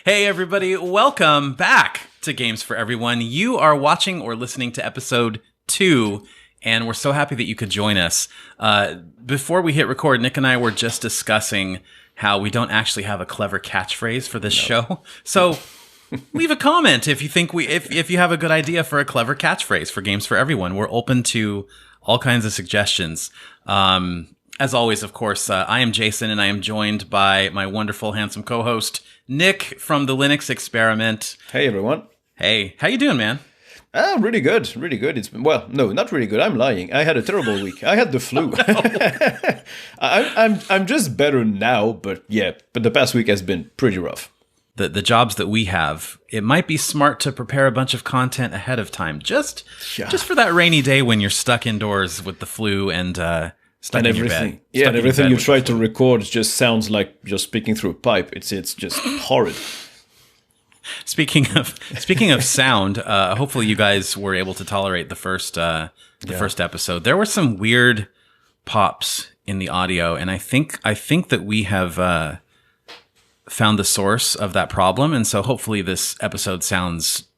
Hey everybody, welcome back to Games for Everyone. You are watching or listening to episode 2, and we're so happy that you could join us. Before we hit record, Nick and I were just discussing how we don't actually have a clever catchphrase for this show. So leave a comment if you think if you have a good idea for a clever catchphrase for Games for Everyone. We're open to all kinds of suggestions. As always, of course, I am Jason, and I am joined by my wonderful, handsome co-host, Nick from the Linux Experiment. Hey, everyone. Hey, how you doing, man? Really good, really good. It's been, well, no, not really good. I'm lying. I had a terrible week. I had the flu. I'm just better now, but the past week has been pretty rough. The jobs that we have, it might be smart to prepare a bunch of content ahead of time, just for that rainy day when you're stuck indoors with the flu and stuck in your bed. Yeah, and everything you try to record just sounds like you're speaking through a pipe. It's just horrid. Speaking of sound, hopefully you guys were able to tolerate the first episode. There were some weird pops in the audio, and I think that we have found the source of that problem, and so hopefully this episode sounds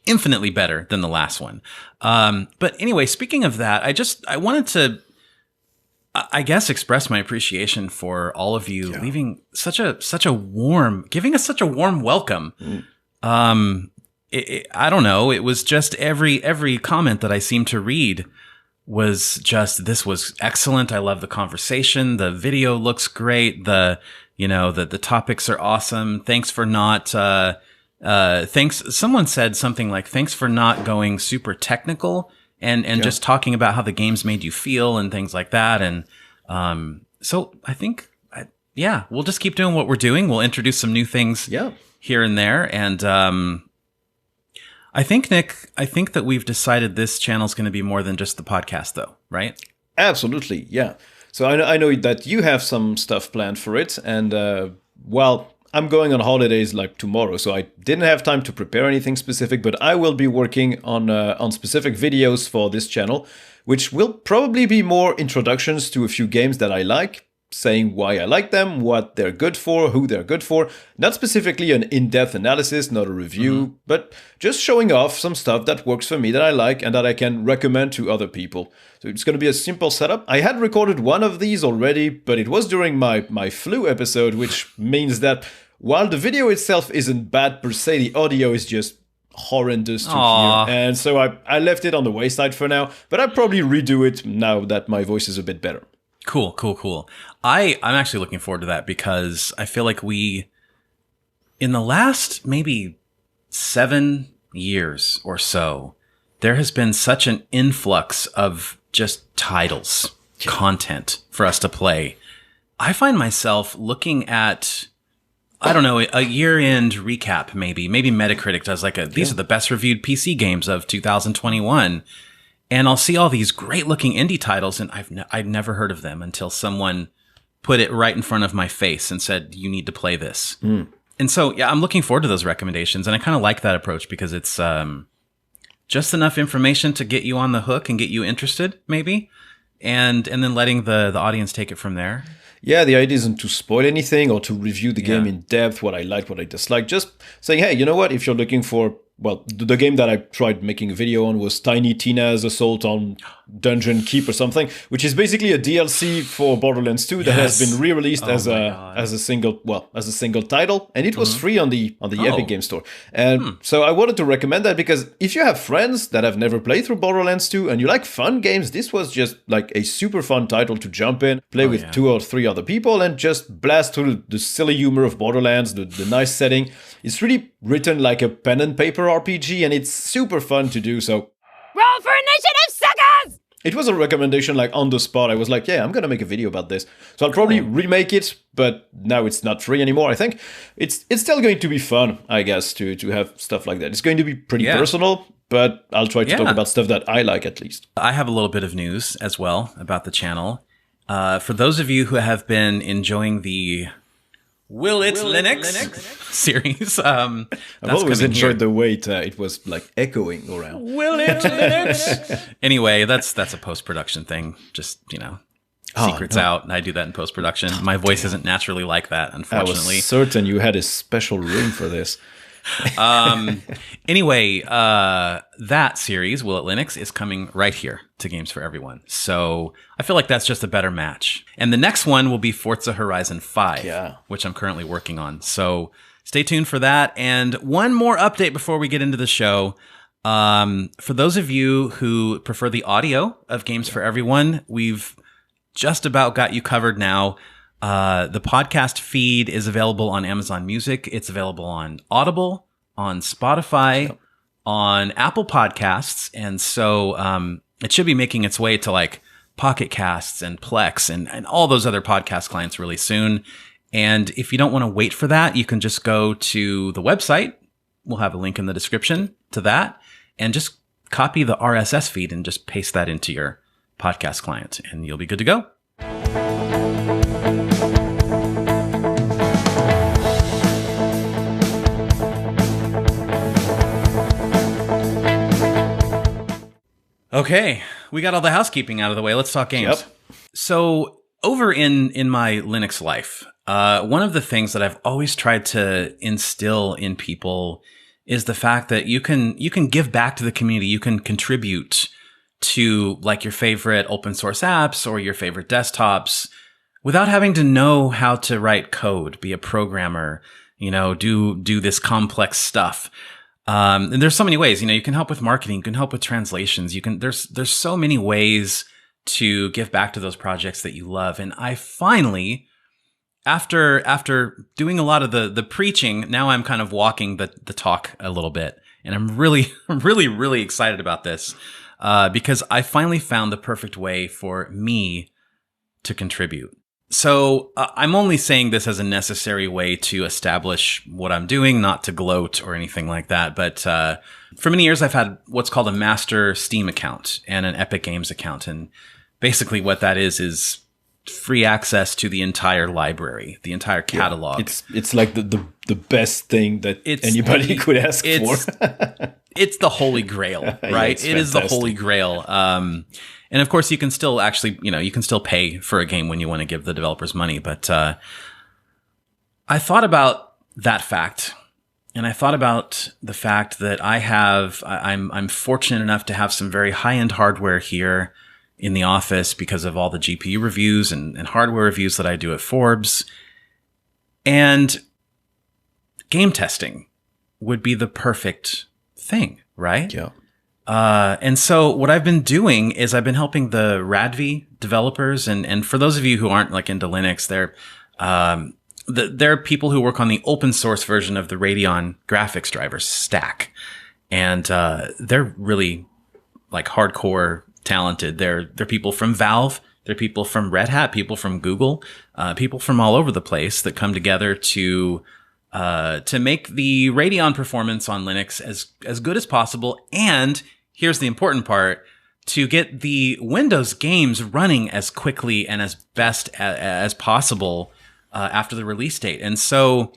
infinitely better than the last one. But anyway, speaking of that, I wanted to, I guess, express my appreciation for all of you leaving giving us such a warm welcome. I don't know. It was just every comment that I seemed to read was just, this was excellent. I love the conversation. The video looks great. The topics are awesome. Thanks for not, someone said something like, thanks for not going super technical and just talking about how the games made you feel and things like that. And, so I think, we'll just keep doing what we're doing. We'll introduce some new things here and there. And, I think, Nick, that we've decided this channel is going to be more than just the podcast, though, right? Absolutely, yeah. So I know that you have some stuff planned for it, and I'm going on holidays like tomorrow, so I didn't have time to prepare anything specific, but I will be working on specific videos for this channel, which will probably be more introductions to a few games that I like, saying why I like them, what they're good for, who they're good for. Not specifically an in-depth analysis, not a review, but just showing off some stuff that works for me, that I like, and that I can recommend to other people. So it's going to be a simple setup. I had recorded one of these already, but it was during my flu episode, which means that while the video itself isn't bad per se, the audio is just horrendous to hear. And so I left it on the wayside for now, but I'll probably redo it now that my voice is a bit better. Cool. I'm actually looking forward to that because I feel like in the last maybe 7 years or so, there has been such an influx of just titles, content for us to play. I find myself looking at, I don't know, a year-end recap maybe Metacritic does like these are the best reviewed PC games of 2021. And I'll see all these great-looking indie titles, and I'd never heard of them until someone put it right in front of my face and said, you need to play this. And so, I'm looking forward to those recommendations, and I kind of like that approach because it's just enough information to get you on the hook and get you interested, maybe, and then letting the audience take it from there. Yeah, the idea isn't to spoil anything or to review the game in depth, what I like, what I dislike. Just saying, hey, you know what? If you're looking for, the game that I tried making a video on was Tiny Tina's Assault on Dungeon Keep or something, which is basically a DLC for Borderlands 2 that has been re-released as a single title, and it was free on the Epic Game Store. And so I wanted to recommend that because if you have friends that have never played through Borderlands 2 and you like fun games, this was just like a super fun title to jump in, play with 2 or 3 other people, and just blast through the silly humor of Borderlands, the nice setting. It's really written like a pen and paper RPG, and it's super fun to do, so roll for initiative, suckers! It was a recommendation like on the spot. I was like, I'm gonna make a video about this. So I'll probably remake it, but now it's not free anymore. I think it's still going to be fun, I guess, to have stuff like that. It's going to be pretty personal, but I'll try to talk about stuff that I like at least. I have a little bit of news as well about the channel. For those of you who have been enjoying the Will It Linux series. I've always enjoyed the way it was like echoing around. Will It Linux? Anyway, that's a post-production thing. Just, secrets out, and I do that in post-production. My voice isn't naturally like that, unfortunately. I was certain you had a special room for this. Anyway, that series, Will It Linux, is coming right here to Games for Everyone. So I feel like that's just a better match. And the next one will be Forza Horizon 5, which I'm currently working on. So stay tuned for that. And one more update before we get into the show. For those of you who prefer the audio of Games for Everyone, we've just about got you covered now. The podcast feed is available on Amazon Music. It's available on Audible, on Spotify, on Apple Podcasts. And so it should be making its way to like Pocket Casts and Plex and all those other podcast clients really soon. And if you don't want to wait for that, you can just go to the website. We'll have a link in the description to that. And just copy the RSS feed and just paste that into your podcast client. And you'll be good to go. Okay, we got all the housekeeping out of the way. Let's talk games. Yep. So over in my Linux life, one of the things that I've always tried to instill in people is the fact that you can give back to the community. You can contribute to like your favorite open source apps or your favorite desktops without having to know how to write code, be a programmer, do this complex stuff. And there's so many ways, you can help with marketing, you can help with translations. There's so many ways to give back to those projects that you love. And I finally, after doing a lot of the preaching, now I'm kind of walking the talk a little bit. And I'm really, really excited about this, because I finally found the perfect way for me to contribute. So I'm only saying this as a necessary way to establish what I'm doing, not to gloat or anything like that. But for many years, I've had what's called a master Steam account and an Epic Games account. And basically what that is free access to the entire library, the entire catalog. Yeah, it's like the best thing that anybody could ask for. It's the holy grail, right? Yeah, it is the holy grail. And of course, you can still actually, you can still pay for a game when you want to give the developers money. But I thought about that fact, and I thought about the fact that I'm fortunate enough to have some very high-end hardware here in the office because of all the GPU reviews and hardware reviews that I do at Forbes. And game testing would be the perfect thing, right? Yeah. And so what I've been doing is I've been helping the Radvi developers. And for those of you who aren't like into Linux, they're people who work on the open source version of the Radeon graphics driver stack. And, they're really like hardcore talented. They're people from Valve. They're people from Red Hat, people from Google, people from all over the place that come together to make the Radeon performance on Linux as good as possible. And here's the important part, to get the Windows games running as quickly and as best as possible after the release date. And so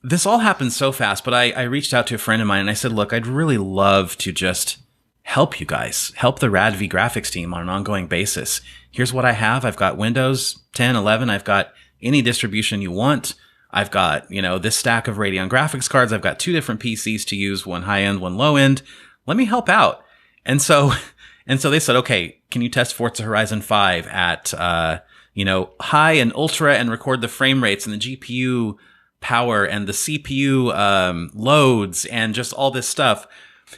this all happened so fast, but I reached out to a friend of mine and I said, look, I'd really love to just help you guys, help the Radvi graphics team on an ongoing basis. Here's what I have. I've got Windows 10, 11. I've got any distribution you want. I've got, this stack of Radeon graphics cards. I've got 2 different PCs to use, one high end, one low end. Let me help out. And so they said, okay, can you test Forza Horizon 5 at, high and ultra and record the frame rates and the GPU power and the CPU, loads and just all this stuff.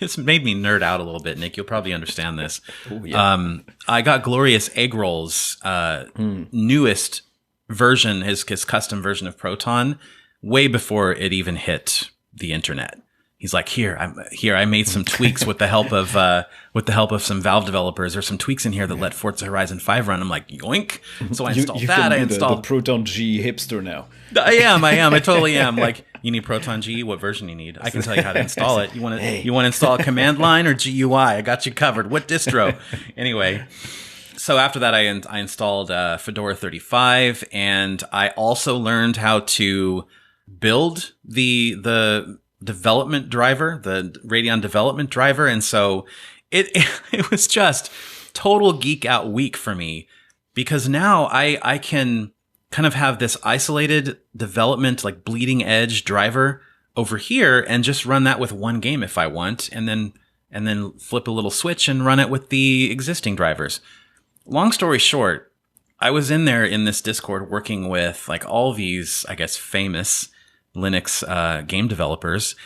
This made me nerd out a little bit, Nick. You'll probably understand this. Ooh, yeah. I got Glorious Egg Roll's, newest version, his custom version of Proton, way before it even hit the internet. He's like, I made some tweaks with the help of some Valve developers. There's some tweaks in here that let Forza Horizon 5 run. I'm like, yoink. So I installed that. I installed the Proton G hipster now. I am. I totally am. Like, you need Proton G? What version you need? I can tell you how to install it. You want to install a command line or GUI? I got you covered. What distro? Anyway. So after that, I installed Fedora 35, and I also learned how to build the development driver, the Radeon development driver. And so it was just total geek out week for me because now I can kind of have this isolated development, like bleeding edge driver over here and just run that with one game if I want, and then flip a little switch and run it with the existing drivers. Long story short, I was in there in this Discord working with like all these, I guess, famous Linux game developers,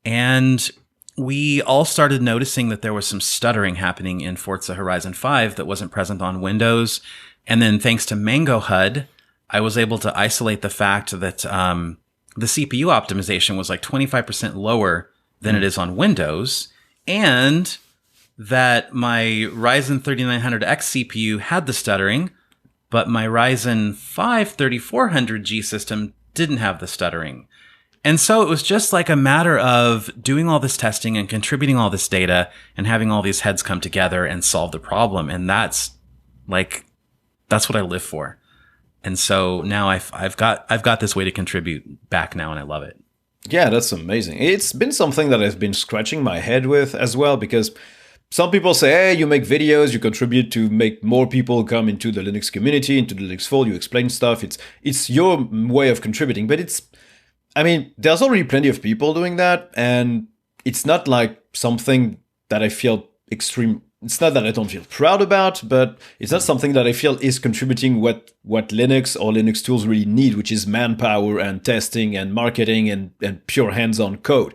and we all started noticing that there was some stuttering happening in Forza Horizon 5 that wasn't present on Windows. And then thanks to Mango HUD, I was able to isolate the fact that the CPU optimization was like 25% lower than it is on Windows, and that my Ryzen 3900X CPU had the stuttering, but my Ryzen 5 3400G system didn't have the stuttering. And so it was just like a matter of doing all this testing and contributing all this data and having all these heads come together and solve the problem. And that's what I live for. And so now I've got this way to contribute back now, and I love it. Yeah, that's amazing. It's been something that I've been scratching my head with as well, because some people say, hey, you make videos, you contribute to make more people come into the Linux community, into the Linux fold, you explain stuff. It's your way of contributing, but there's already plenty of people doing that, and it's not like something that I feel it's not that I don't feel proud about, but it's not something that I feel is contributing what Linux or Linux tools really need, which is manpower and testing and marketing and pure hands-on code.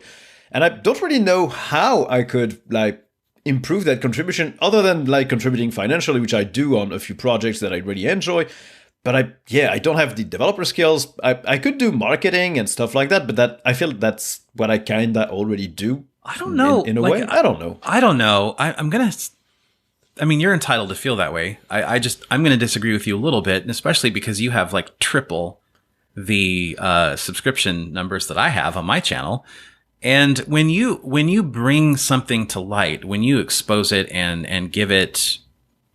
And I don't really know how I could improve that contribution other than contributing financially, which I do on a few projects that I really enjoy. But I don't have the developer skills. I could do marketing and stuff like that, but I feel that's what I kind of already do. I don't know. In a way, I don't know. I don't know. You're entitled to feel that way. I'm going to disagree with you a little bit, and especially because you have triple the subscription numbers that I have on my channel. And when you bring something to light, when you expose it and give it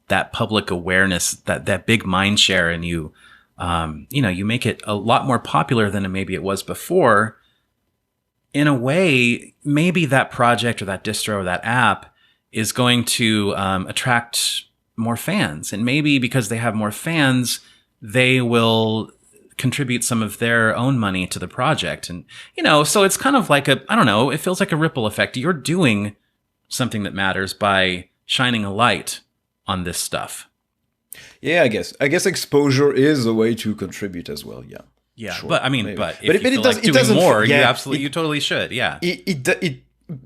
that public awareness, that big mind share, and you make it a lot more popular than maybe it was before, in a way, maybe that project or that distro or that app is going to attract more fans. And maybe because they have more fans, they will contribute some of their own money to the project. And, so it's kind of like it feels like a ripple effect. You're doing something that matters by shining a light on this stuff. Yeah, I guess exposure is a way to contribute as well. Yeah. Yeah, sure, but maybe. If you feel like doing more, you totally should. Yeah.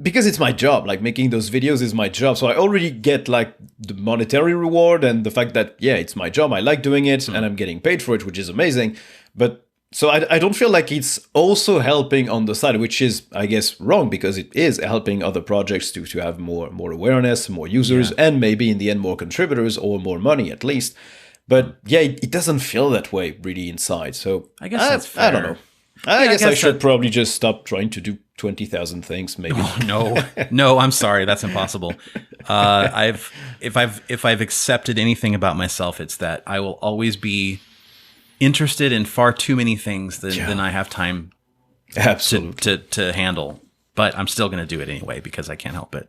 Because it's my job, making those videos is my job. So I already get the monetary reward and the fact that, it's my job. I like doing it and I'm getting paid for it, which is amazing. But so I don't feel like it's also helping on the side, which is, I guess, wrong, because it is helping other projects to have more awareness, more users, and maybe in the end more contributors or more money at least. But it doesn't feel that way really inside. So I guess that's fair. I don't know. I guess I should probably just stop trying to do 20,000 things, maybe. Oh, no, I'm sorry. That's impossible. If I've accepted anything about myself, it's that I will always be interested in far too many things than I have time to handle. But I'm still going to do it anyway because I can't help it.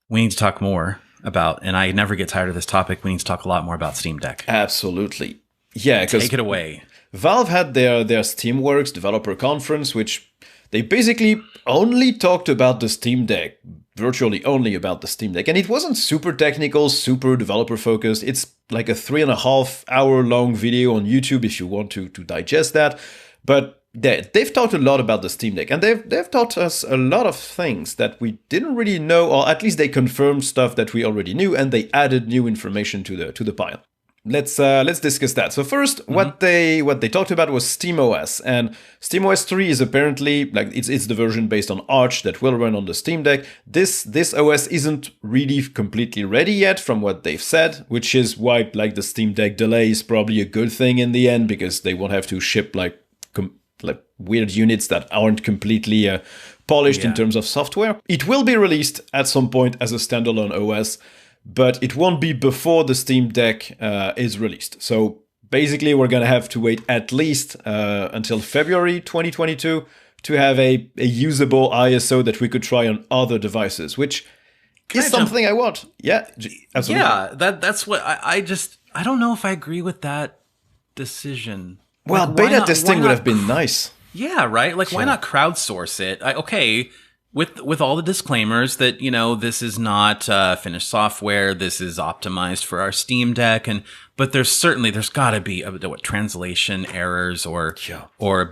We need to talk more about, and I never get tired of this topic, we need to talk a lot more about Steam Deck. Absolutely. Yeah, take it away. Valve had their Steamworks developer conference, which they basically only talked about the Steam Deck, virtually only about the Steam Deck. And it wasn't super technical, super developer focused. It's like a 3.5 hour long video on YouTube if you want to digest that. But they've talked a lot about the Steam Deck, and they've taught us a lot of things that we didn't really know, or at least they confirmed stuff that we already knew, and they added new information to the pile. Let's discuss that. So first, what they talked about was SteamOS, and SteamOS 3 is apparently it's the version based on Arch that will run on the Steam Deck. This OS isn't really completely ready yet, from what they've said, which is why the Steam Deck delay is probably a good thing in the end, because they won't have to ship weird units that aren't completely polished in terms of software. It will be released at some point as a standalone OS, but it won't be before the Steam Deck is released. So basically we're going to have to wait at least until February 2022 to have a usable ISO that we could try on other devices, which is something I want. Yeah, absolutely. Yeah, that's what I don't know if I agree with that decision. Well, like, beta testing would have been nice. Yeah, right? Like, why not crowdsource it? Okay, with all the disclaimers that, you know, this is not finished software, this is optimized for our Steam Deck, but there's got to be translation errors or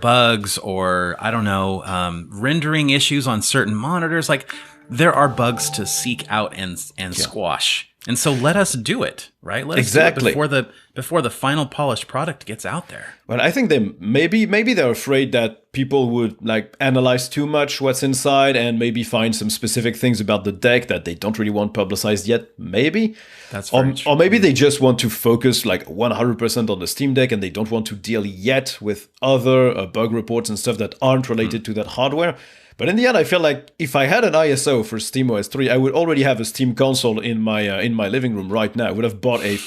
bugs or, I don't know, rendering issues on certain monitors. Like, there are bugs to seek out and squash. And so let us do it, right? Let us do it before the final polished product gets out there. Well, I think they maybe they're afraid that people would like analyze too much what's inside and maybe find some specific things about the deck that they don't really want publicized yet. Maybe that's very true. Or maybe they just want to focus like 100% on the Steam Deck and they don't want to deal yet with other bug reports and stuff that aren't related to that hardware. But in the end, I feel like if I had an ISO for SteamOS 3, I would already have a Steam console in my living room right now. I would have bought a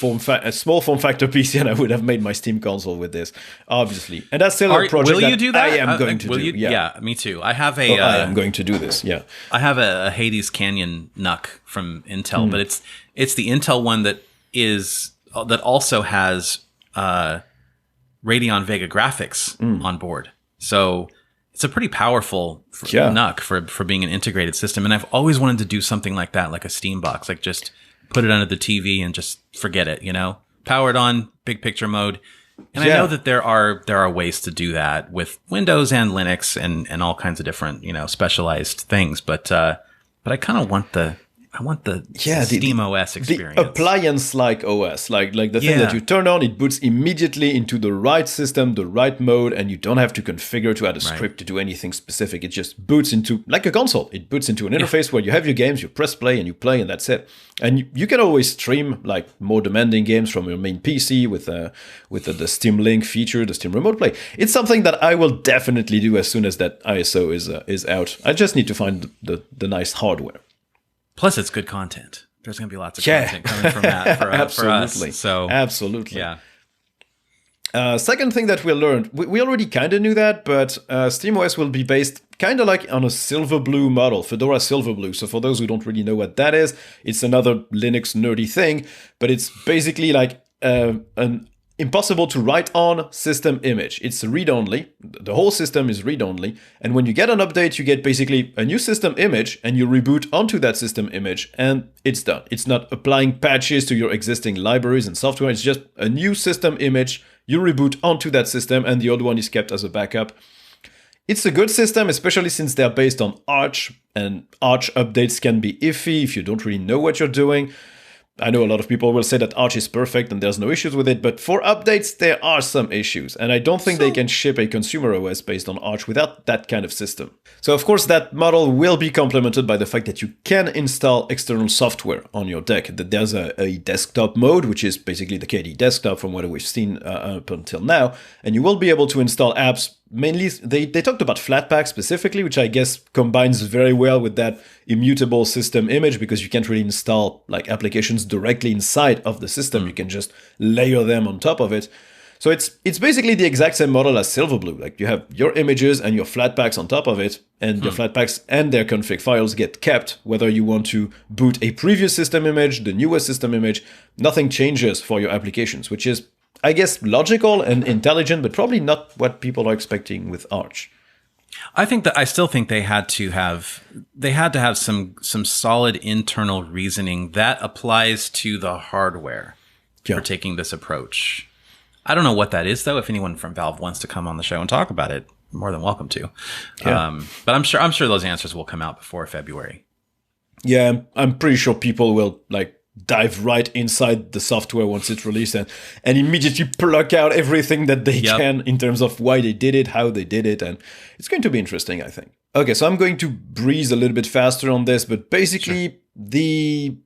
small form factor PC and I would have made my Steam console with this, obviously. And that's still a project will you do that? I am going to do. Yeah, me too. I have I am going to do this, yeah. I have a Hades Canyon NUC from Intel, but it's the Intel one that also has Radeon Vega graphics on board. So it's a pretty powerful NUC for being an integrated system. And I've always wanted to do something like that, like a Steam box, like just put it under the TV and just forget it, you know? Power it on, big picture mode. And I know that there are ways to do that with Windows and Linux and all kinds of different, you know, specialized things. But I kind of want the Steam OS experience. The appliance-like OS, like the thing that you turn on, it boots immediately into the right system, the right mode, and you don't have to configure to add a script to do anything specific. It just boots into, like a console, it boots into an interface where you have your games, you press play and you play, and that's it. And you can always stream like more demanding games from your main PC with the Steam Link feature, the Steam Remote Play. It's something that I will definitely do as soon as that ISO is out. I just need to find the nice hardware. Plus, it's good content. There's going to be lots of content coming from that for us. So, absolutely. Yeah. Second thing that we learned, we already kind of knew that, but SteamOS will be based kind of like on a Silverblue model, Fedora Silverblue. So for those who don't really know what that is, it's another Linux nerdy thing, but it's basically like an impossible to write on system image. It's read-only. The whole system is read-only. And when you get an update, you get basically a new system image and you reboot onto that system image and it's done. It's not applying patches to your existing libraries and software. It's just a new system image. You reboot onto that system and the old one is kept as a backup. It's a good system, especially since they're based on Arch, and Arch updates can be iffy if you don't really know what you're doing. I know a lot of people will say that Arch is perfect and there's no issues with it, but for updates, there are some issues. And I don't think they can ship a consumer OS based on Arch without that kind of system. So of course, that model will be complemented by the fact that you can install external software on your deck. That there's a desktop mode, which is basically the KDE desktop from what we've seen up until now. And you will be able to install apps. Mainly, they talked about Flatpak specifically, which I guess combines very well with that immutable system image because you can't really install like applications directly inside of the system. You can just layer them on top of it. So it's basically the exact same model as Silverblue. Like you have your images and your Flatpaks on top of it, and your Flatpaks and their config files get kept, whether you want to boot a previous system image, the newest system image, nothing changes for your applications, which is, I guess, logical and intelligent, but probably not what people are expecting with Arch. I still think they had to have some solid internal reasoning that applies to the hardware for taking this approach. I don't know what that is though. If anyone from Valve wants to come on the show and talk about it, more than welcome to. But I'm sure those answers will come out before February. Yeah, I'm pretty sure people will like dive right inside the software once it's released and immediately pluck out everything that they can in terms of why they did it, how they did it, and it's going to be interesting, I think. Okay, so I'm going to breeze a little bit faster on this, but basically the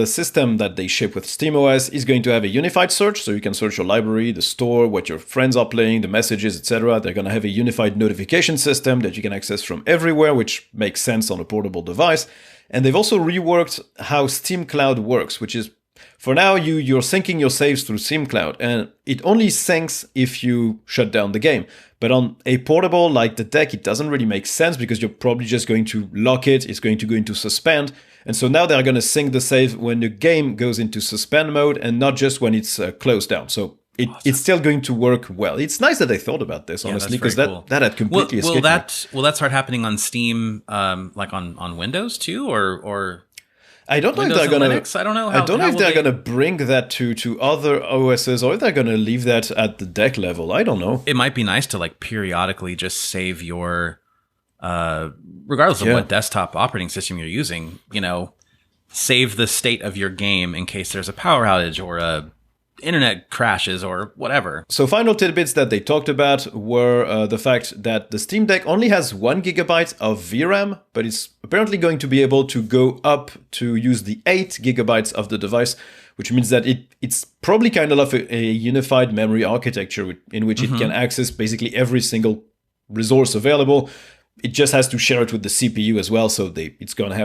system that they ship with SteamOS is going to have a unified search, so you can search your library, the store, what your friends are playing, the messages, etc. They're going to have a unified notification system that you can access from everywhere, which makes sense on a portable device. And they've also reworked how Steam Cloud works, which is For now, you're syncing your saves through SimCloud, and it only syncs if you shut down the game. But on a portable like the deck, it doesn't really make sense because you're probably just going to lock it, it's going to go into suspend. And so now they're going to sync the save when the game goes into suspend mode and not just when it's closed down. So it's still going to work well. It's nice that they thought about this, honestly, because cool. that had completely escaped me. Will that start happening on Steam, like on Windows too, or I don't know Windows if they're going to. Linux? I don't know. I don't know if they're going to bring that to other OSs or if they're going to leave that at the deck level. I don't know. It might be nice to like periodically just save your, regardless of what desktop operating system you're using, save the state of your game in case there's a power outage or a internet crashes or whatever. So final tidbits that they talked about were the fact that the Steam Deck only has 1 gigabyte of VRAM, but it's apparently going to be able to go up to use the 8 gigabytes of the device, which means that it's probably kind of like a unified memory architecture in which it can access basically every single resource available. It just has to share it with the CPU as well, so it's going to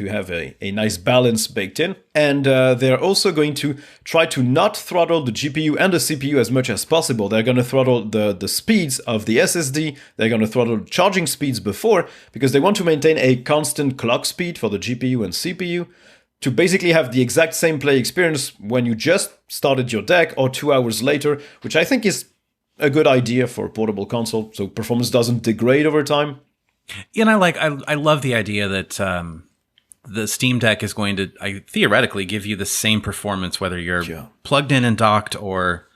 have a nice balance baked in. And they're also going to try to not throttle the GPU and the CPU as much as possible. They're going to throttle the speeds of the SSD. They're going to throttle charging speeds before, because they want to maintain a constant clock speed for the GPU and CPU to basically have the exact same play experience when you just started your deck or 2 hours later, which I think is a good idea for a portable console, so performance doesn't degrade over time. And I love the idea that the Steam Deck is going to theoretically give you the same performance whether you're plugged in and docked or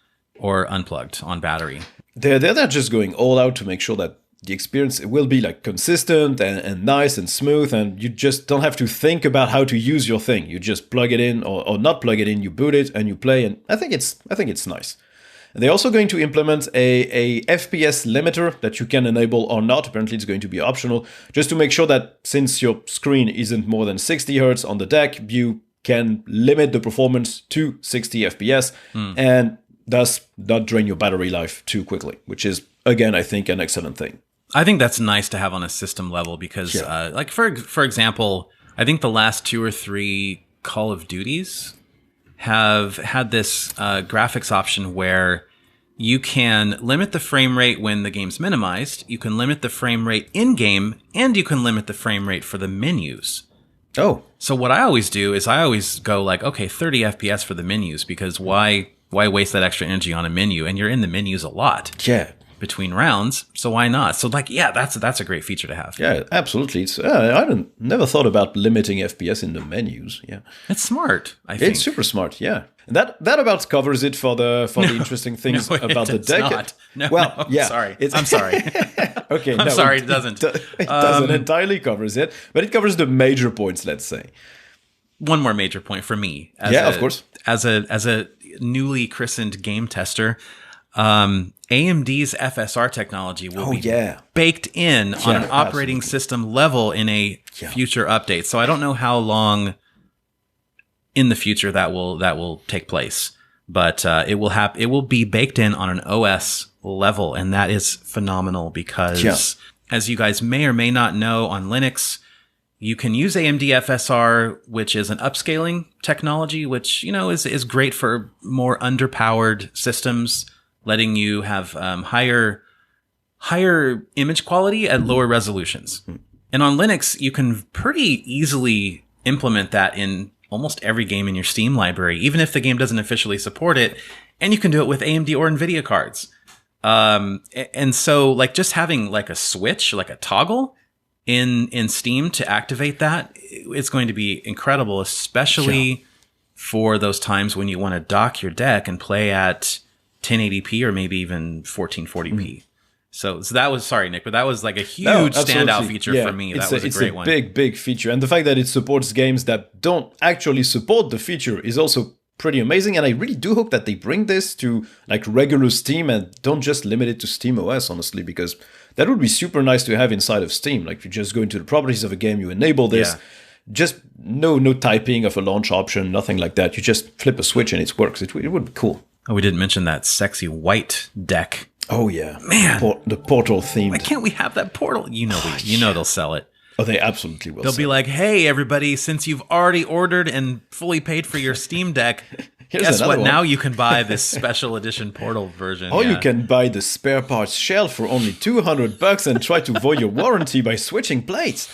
unplugged on battery. They're just going all out to make sure that the experience will be like consistent and nice and smooth, and you just don't have to think about how to use your thing. You just plug it in or not plug it in, you boot it and you play, and I think it's nice. They're also going to implement a FPS limiter that you can enable or not. Apparently it's going to be optional, just to make sure that since your screen isn't more than 60 Hz on the deck, you can limit the performance to 60 FPS and thus not drain your battery life too quickly, which is, again, I think an excellent thing. I think that's nice to have on a system level because, like for example, I think the last 2 or 3 Call of Duties have had this graphics option where you can limit the frame rate when the game's minimized, you can limit the frame rate in-game, and you can limit the frame rate for the menus. Oh. So what I always do is I always go like, okay, 30 FPS for the menus, because why waste that extra energy on a menu? And you're in the menus a lot. Yeah. Between rounds, so why not? So like, yeah, that's a great feature to have. Yeah, absolutely. It's I never thought about limiting FPS in the menus. Yeah, it's smart. I think it's super smart. Yeah, and that about covers it for the interesting things about the deck. Sorry, I'm sorry. Okay, I'm sorry. It doesn't. It doesn't entirely covers it, but it covers the major points. Let's say one more major point for me. Of course, as a newly christened game tester. AMD's FSR technology will be baked in on an operating system level in a future update. So I don't know how long in the future that will take place, but it will be baked in on an OS level, and that is phenomenal because, as you guys may or may not know, on Linux you can use AMD FSR, which is an upscaling technology, which is great for more underpowered systems, letting you have higher image quality at lower resolutions. And on Linux, you can pretty easily implement that in almost every game in your Steam library, even if the game doesn't officially support it. And you can do it with AMD or NVIDIA cards. And so like just having like a switch, like a toggle in Steam to activate that, it's going to be incredible, especially for those times when you want to dock your deck and play at 1080p or maybe even 1440p. So that was, sorry, Nick, but that was like a huge standout feature for me. That was a great one. It's a big feature. And the fact that it supports games that don't actually support the feature is also pretty amazing. And I really do hope that they bring this to like regular Steam and don't just limit it to Steam OS, honestly, because that would be super nice to have inside of Steam. Like you just go into the properties of a game, you enable this, just no typing of a launch option, nothing like that. You just flip a switch and it works. It would be cool. Oh, we didn't mention that sexy white deck. Oh yeah, man, the Portal theme. Why can't we have that Portal? They'll sell it. Oh, they absolutely will. They'll be like, hey, everybody, since you've already ordered and fully paid for your Steam Deck, guess what? Now you can buy this special edition Portal version. Or you can buy the spare parts shell for only $200 and try to avoid your warranty by switching plates.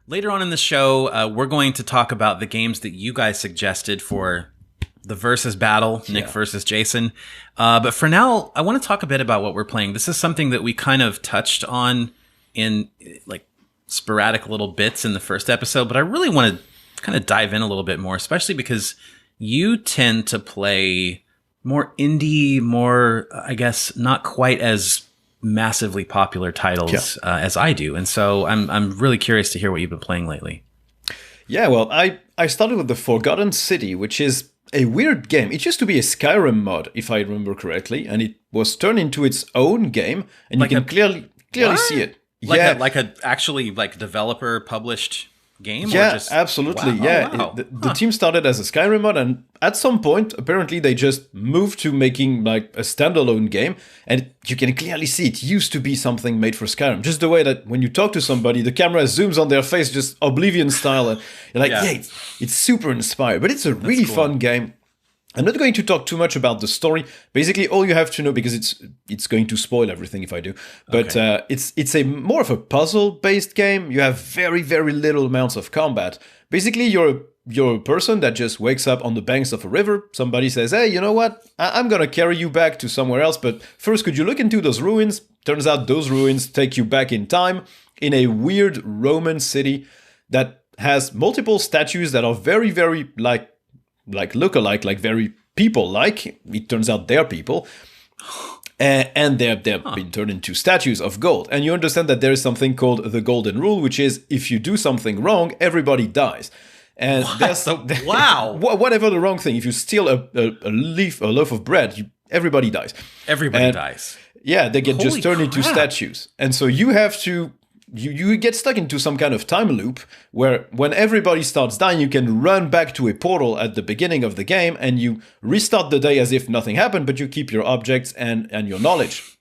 Later on in the show, we're going to talk about the games that you guys suggested for the versus battle, Nick versus Jason. But for now, I want to talk a bit about what we're playing. This is something that we kind of touched on in like sporadic little bits in the first episode, but I really want to kind of dive in a little bit more, especially because you tend to play more indie, more, I guess, not quite as massively popular titles as I do. And so I'm really curious to hear what you've been playing lately. Yeah, well, I started with the Forgotten City, which is a weird game. It used to be a Skyrim mod, if I remember correctly, and it was turned into its own game, and like you can clearly see it. Like a actually like developer published game? Yeah, or just, absolutely. Wow. Yeah, Oh, wow. the team started as a Skyrim mod, and at some point, apparently, they just moved to making like a standalone game. And you can clearly see it used to be something made for Skyrim. Just the way that when you talk to somebody, the camera zooms on their face, just Oblivion style, and you're like, it's super inspired. But it's a really fun game. I'm not going to talk too much about the story. Basically, all you have to know, because it's going to spoil everything if I do, but it's a more of a puzzle-based game. You have very, very little amounts of combat. Basically, you're a person that just wakes up on the banks of a river. Somebody says, hey, you know what? I'm going to carry you back to somewhere else, but first, could you look into those ruins? Turns out those ruins take you back in time in a weird Roman city that has multiple statues that are very, very like look-alike, like very people-like. It turns out they're people. And they've been turned into statues of gold. And you understand that there is something called the Golden Rule, which is if you do something wrong, everybody dies. And whatever the wrong thing, if you steal a loaf of bread, everybody dies. Everybody dies. Yeah, they get just turned into statues. And so you have to... You get stuck into some kind of time loop where when everybody starts dying, you can run back to a portal at the beginning of the game and you restart the day as if nothing happened, but you keep your objects and your knowledge.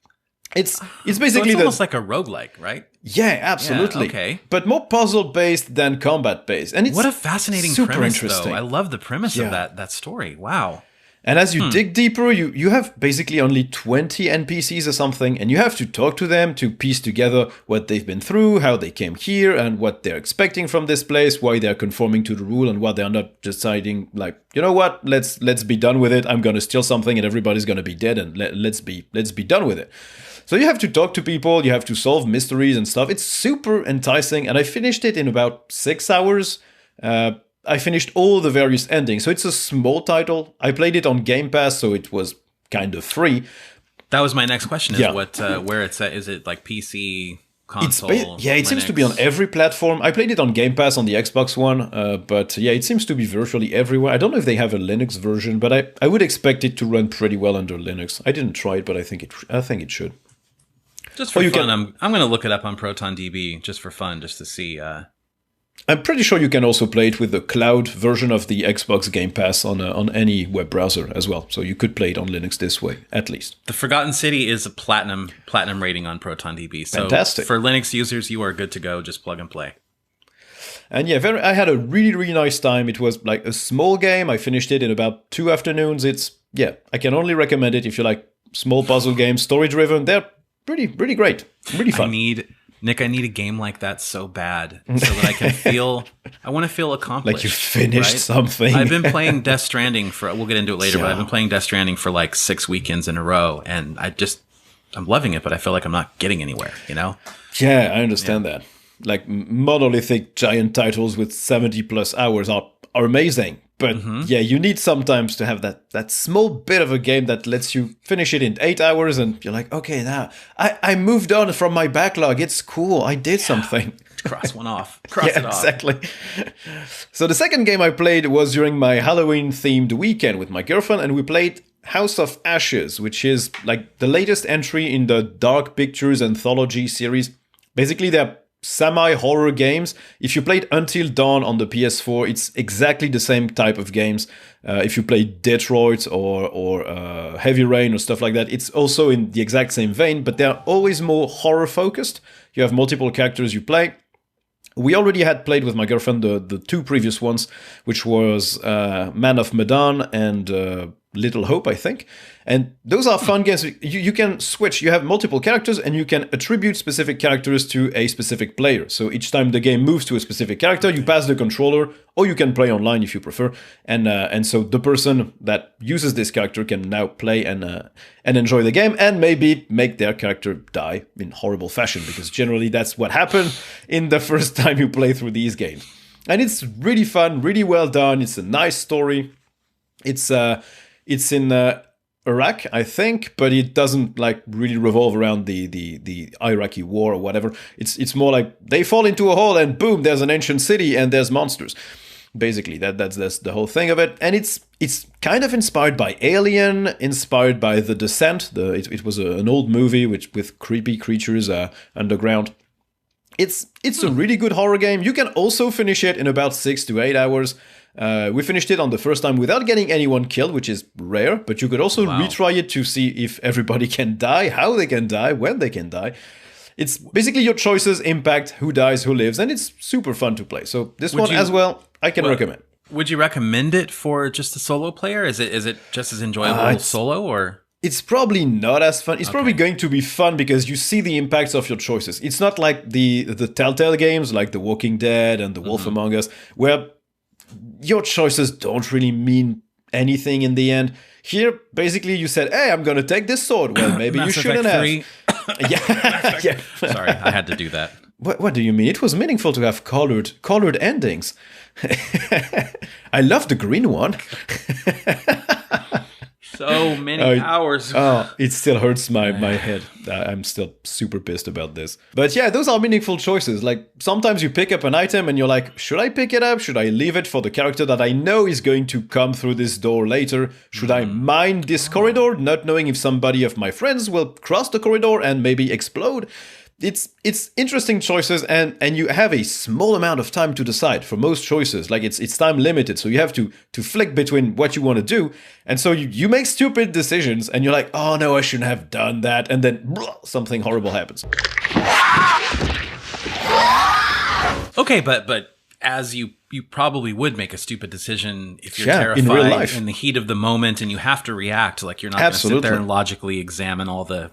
It's basically so it's almost like a roguelike, right? Yeah, absolutely. Yeah, okay. But more puzzle-based than combat-based. And it's what a fascinating super premise, interesting. Though. I love the premise of that story. Wow. And as you dig deeper, you have basically only 20 NPCs or something, and you have to talk to them to piece together what they've been through, how they came here, and what they're expecting from this place, why they're conforming to the rule, and what they're not deciding, like, you know what, let's be done with it, I'm gonna steal something and everybody's gonna be dead, and let's be done with it. So you have to talk to people, you have to solve mysteries and stuff. It's super enticing, and I finished it in about 6 hours. I finished all the various endings, so it's a small title. I played it on Game Pass, so it was kind of free. That was my next question, is where it's at. Is it like PC, console, it seems to be on every platform. I played it on Game Pass on the Xbox One, but yeah, it seems to be virtually everywhere. I don't know if they have a Linux version, but I would expect it to run pretty well under Linux. I didn't try it, but I think it should. Just for fun, I'm going to look it up on ProtonDB just for fun, just to see... I'm pretty sure you can also play it with the cloud version of the Xbox Game Pass on any web browser as well. So you could play it on Linux this way, at least. The Forgotten City is a platinum rating on ProtonDB. So fantastic. For Linux users, you are good to go. Just plug and play. And yeah, I had a really, really nice time. It was like a small game. I finished it in about 2 afternoons. I can only recommend it if you like small puzzle games, story-driven. They're pretty great. Really fun. Nick, I need a game like that so bad, so that I can I want to feel accomplished. Like you finished something. I've been playing Death Stranding we'll get into it later, but I've been playing Death Stranding for like 6 weekends in a row, and I'm loving it, but I feel like I'm not getting anywhere, you know? Yeah, I understand that. Like monolithic giant titles with 70 plus hours are amazing. But yeah, you need sometimes to have that small bit of a game that lets you finish it in 8 hours, and you're like, okay, now I moved on from my backlog. It's cool. I did something. Cross one off. Cross it off. Exactly. So the second game I played was during my Halloween-themed weekend with my girlfriend, and we played House of Ashes, which is like the latest entry in the Dark Pictures anthology series. Basically, they're semi-horror games. If you played Until Dawn on the PS4, it's exactly the same type of games. If you play Detroit or Heavy Rain or stuff like that, it's also in the exact same vein, but they're always more horror-focused. You have multiple characters you play. We already had played with my girlfriend the two previous ones, which was Man of Medan and Little Hope, I think. And those are fun games. You can switch. You have multiple characters, and you can attribute specific characters to a specific player. So each time the game moves to a specific character, you pass the controller, or you can play online if you prefer. And so the person that uses this character can now play and enjoy the game, and maybe make their character die in horrible fashion, because generally that's what happened in the first time you play through these games. And it's really fun, really well done. It's a nice story. It's in Iraq, I think, but it doesn't like really revolve around the Iraqi war or whatever. It's more like they fall into a hole and boom, there's an ancient city and there's monsters. Basically, that's the whole thing of it, and it's kind of inspired by Alien, inspired by The Descent. It was an old movie with creepy creatures underground. It's a really good horror game. You can also finish it in about 6 to 8 hours. We finished it on the first time without getting anyone killed, which is rare, but you could also retry it to see if everybody can die, how they can die, when they can die. It's basically your choices impact who dies, who lives, and it's super fun to play. So this one as well, I can recommend. Would you recommend it for just a solo player? Is it just as enjoyable solo, or? It's probably not as fun. It's probably going to be fun because you see the impacts of your choices. It's not like the Telltale games like The Walking Dead and The Wolf Among Us, where your choices don't really mean anything in the end. Here, basically, you said, hey, I'm going to take this sword. Well, maybe you shouldn't have. Yeah. Sorry, I had to do that. What do you mean? It was meaningful to have colored endings. I love the green one. So many hours. Oh, it still hurts my head. I'm still super pissed about this. But yeah, those are meaningful choices. Like, sometimes you pick up an item and you're like, should I pick it up? Should I leave it for the character that I know is going to come through this door later? Should I mine this corridor, not knowing if somebody of my friends will cross the corridor and maybe explode? It's interesting choices, and you have a small amount of time to decide for most choices. Like, it's time limited, so you have to flick between what you want to do, and so you make stupid decisions, and you're like, oh no, I shouldn't have done that, and then something horrible happens. Okay, but as you probably would make a stupid decision if you're terrified in real life, in the heat of the moment, and you have to react. Like, you're not going to sit there and logically examine all the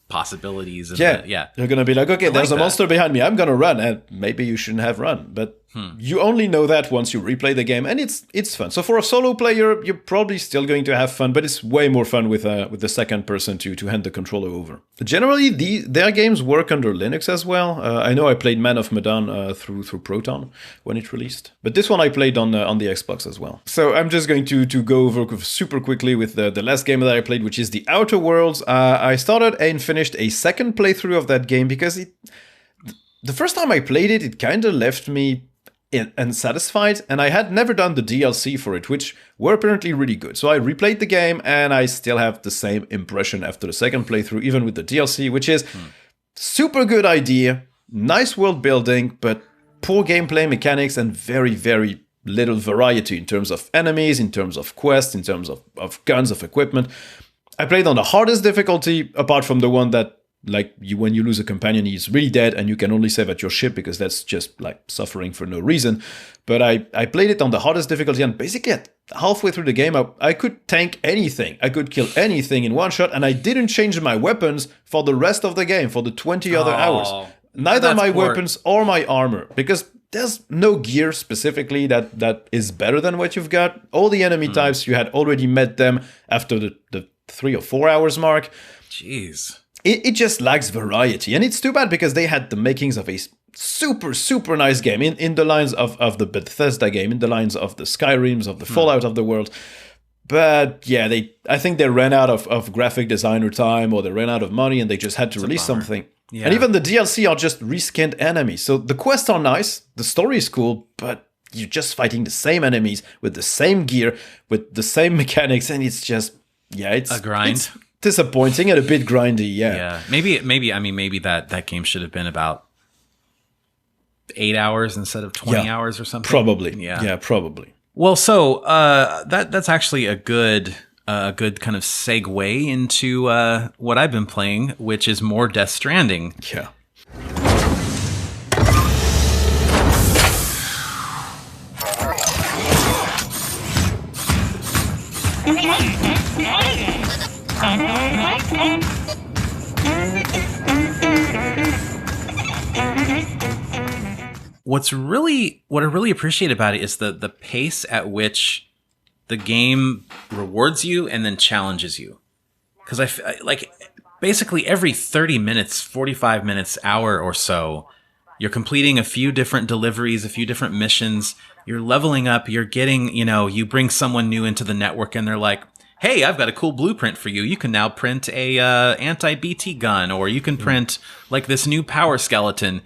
possibilities. And you're gonna be like, okay, there's a monster behind me, I'm gonna run, and maybe you shouldn't have run, but you only know that once you replay the game, and it's fun. So for a solo player, you're probably still going to have fun, but it's way more fun with the second person to hand the controller over. Generally, their games work under Linux as well. I know I played Man of Medan through Proton when it released, but this one I played on the Xbox as well. So I'm just going to go over super quickly with the last game that I played, which is The Outer Worlds. I started and finished a second playthrough of that game because the first time I played it, it kind of left me unsatisfied, and I had never done the DLC for it, which were apparently really good. So I replayed the game, and I still have the same impression after the second playthrough, even with the DLC, which is super good idea, nice world building, but poor gameplay mechanics and very, very little variety in terms of enemies, in terms of quests, in terms of guns, of equipment. I played on the hardest difficulty, apart from the one that, like, when you lose a companion, he's really dead and you can only save at your ship, because that's just like suffering for no reason. But I played it on the hardest difficulty, and basically at halfway through the game, I could tank anything. I could kill anything in one shot, and I didn't change my weapons for the rest of the game, for the 20 other hours. Neither my weapons or my armor, because there's no gear specifically that is better than what you've got. All the enemy types, you had already met them after the 3 or 4 hours mark. Jeez. It just lacks variety, and it's too bad because they had the makings of a super, super nice game in the lines of the Bethesda game, in the lines of the Skyrims, of the Fallout of the world. But yeah, I think they ran out of graphic designer time, or they ran out of money, and they just had to release something. Yeah. And even the DLC are just reskinned enemies. So the quests are nice, the story is cool, but you're just fighting the same enemies with the same gear, with the same mechanics, and it's just, it's a grind. It's disappointing and a bit grindy, Yeah, maybe that game should have been about 8 hours instead of 20 hours or something. Probably. Yeah, probably. Well, so that's actually a good kind of segue into what I've been playing, which is more Death Stranding. Yeah. What I really appreciate about it is the pace at which the game rewards you and then challenges you. Because I like basically every 30 minutes, 45 minutes, hour or so, you're completing a few different deliveries, a few different missions. You're leveling up. You're getting, you bring someone new into the network and they're like, hey, I've got a cool blueprint for you. You can now print a anti-BT gun, or you can print like this new power skeleton.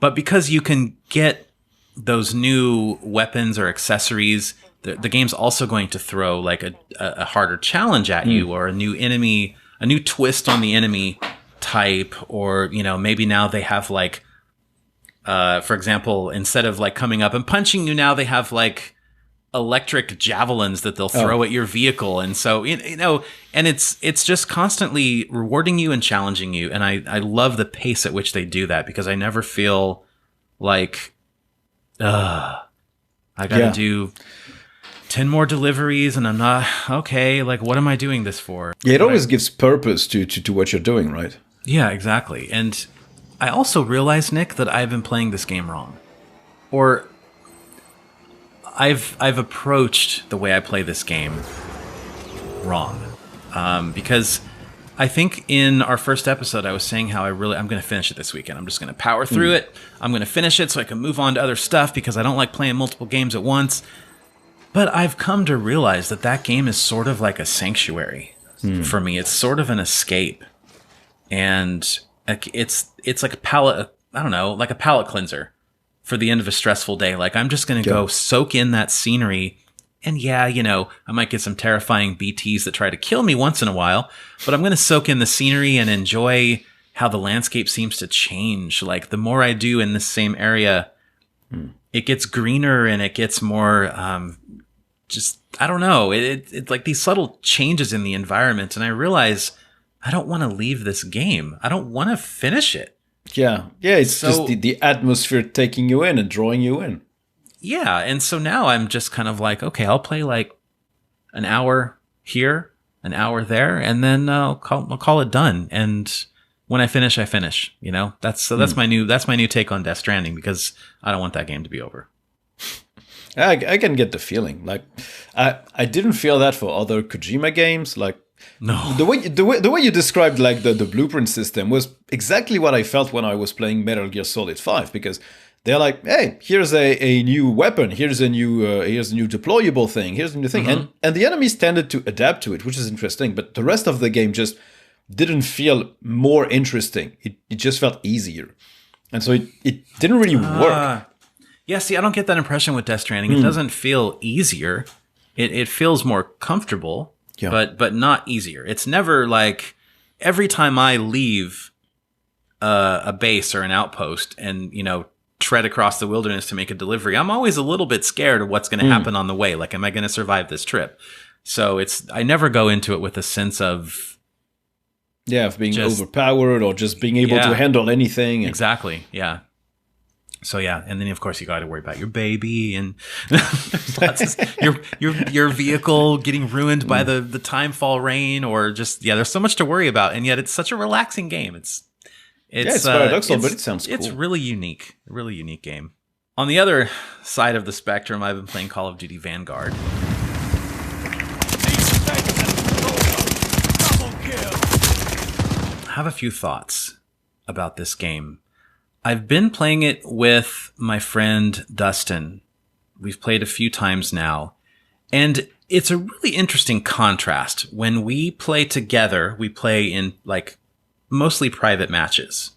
But because you can get those new weapons or accessories, the game's also going to throw like a harder challenge at you, or a new enemy, a new twist on the enemy type, or, maybe now they have like, for example, instead of like coming up and punching you, now they have like electric javelins that they'll throw at your vehicle. And so, and it's just constantly rewarding you and challenging you. And I love the pace at which they do that, because I never feel like, I gotta do 10 more deliveries and I'm not, okay, like, what am I doing this for? Yeah, it always gives purpose to what you're doing, right? Yeah, exactly. And I also realized, Nick, that I've been playing this game wrong. Or I've approached the way I play this game wrong. Because I think in our first episode, I was saying how I'm going to finish it this weekend. I'm just going to power through it. I'm going to finish it so I can move on to other stuff, because I don't like playing multiple games at once. But I've come to realize that game is sort of like a sanctuary for me. It's sort of an escape. And it's like a palate, I don't know, like a palate cleanser for the end of a stressful day. Like, I'm just going to go soak in that scenery. And yeah, I might get some terrifying BTs that try to kill me once in a while, but I'm going to soak in the scenery and enjoy how the landscape seems to change. Like, the more I do in this same area, it gets greener and it gets more, I don't know. It's like these subtle changes in the environment. And I realize I don't want to leave this game. I don't want to finish it. Yeah. Yeah. It's just the atmosphere taking you in and drawing you in. Yeah. And so now I'm just kind of like, okay, I'll play like an hour here, an hour there, and then I'll call it done. And when I finish, I finish, that's my new take on Death Stranding, because I don't want that game to be over. I can get the feeling. Like, I didn't feel that for other Kojima games. Like, no, the way you described like the blueprint system was exactly what I felt when I was playing Metal Gear Solid 5, because they're like, hey, here's a new weapon, here's a new deployable thing, here's a new thing, and the enemies tended to adapt to it, which is interesting. But the rest of the game just didn't feel more interesting. It just felt easier, and so it didn't really work. Yeah, see, I don't get that impression with Death Stranding. It doesn't feel easier. It feels more comfortable. Yeah. But not easier. It's never like every time I leave a base or an outpost and, tread across the wilderness to make a delivery, I'm always a little bit scared of what's going to happen on the way. Like, am I going to survive this trip? So I never go into it with a sense of... Yeah, of being overpowered or just being able to handle anything. Exactly, yeah. So yeah, and then of course you got to worry about your baby and your vehicle getting ruined by the timefall rain, or just there's so much to worry about, and yet it's such a relaxing game. It's paradoxical, but it sounds cool. It's really unique, a really unique game. On the other side of the spectrum, I've been playing Call of Duty Vanguard. I have a few thoughts about this game. I've been playing it with my friend Dustin. We've played a few times now. And it's a really interesting contrast. When we play together, we play in like mostly private matches.